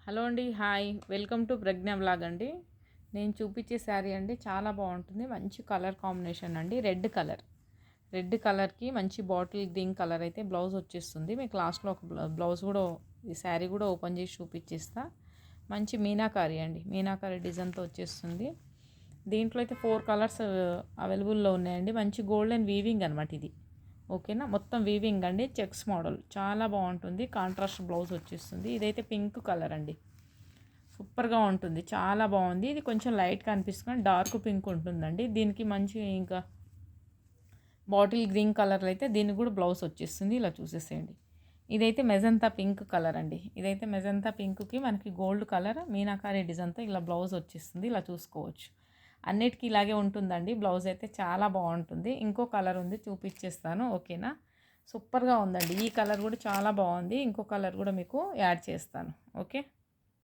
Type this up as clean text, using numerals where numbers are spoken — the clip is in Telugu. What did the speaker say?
హలో అండి, hi, welcome to Pragna vlog అండి. నేను చూపించే శారీ అండి చాలా బాగుంటుంది. మంచి కలర్ కాంబినేషన్ అండి. రెడ్ కలర్కి మంచి బాటిల్ గ్రీన్ కలర్ అయితే బ్లౌజ్ వచ్చేస్తుంది. మీకు లాస్ట్లో ఒక బ్లౌజ్ కూడా ఈ శారీ కూడా ఓపెన్ చేసి చూపించేస్తా. మంచి మీనాకారి అండి, మీనాకారి డిజైన్తో వచ్చేస్తుంది. దీంట్లో అయితే 4 కలర్స్ అవైలబుల్లో ఉన్నాయండి. మంచి గోల్డెన్ వీవింగ్ అనమాట ఇది. ఓకేనా, మొత్తం వీవింగ్ అండి, చెక్స్ మోడల్ చాలా బాగుంటుంది. కాంట్రాస్ట్ బ్లౌజ్ వచ్చేస్తుంది. ఇదైతే పింక్ కలర్ అండి, సూపర్గా ఉంటుంది, చాలా బాగుంది. ఇది కొంచెం లైట్గా అనిపిస్తుంది, డార్క్ పింక్ ఉంటుందండి. దీనికి మంచి ఇంకా బాటిల్ గ్రీన్ కలర్ అయితే దీనికి కూడా బ్లౌజ్ వచ్చేస్తుంది. ఇలా చూసేసేయండి. ఇదైతే మెజంతా పింక్ కలర్ అండి. ఇదైతే మెజంతా పింక్కి మనకి గోల్డ్ కలర్ మీనాకారి డిజైన్తో ఇలా బ్లౌజ్ వచ్చేస్తుంది. ఇలా చూసుకోవచ్చు. అన్నిటికీ ఇలాగే ఉంటుందండి. బ్లౌజ్ అయితే చాలా బాగుంటుంది. ఇంకో కలర్ ఉంది, చూపించేస్తాను. ఓకేనా, సూపర్గా ఉందండి. ఈ కలర్ కూడా చాలా బాగుంది. ఇంకో కలర్ కూడా మీకు యాడ్ చేస్తాను. ఓకే.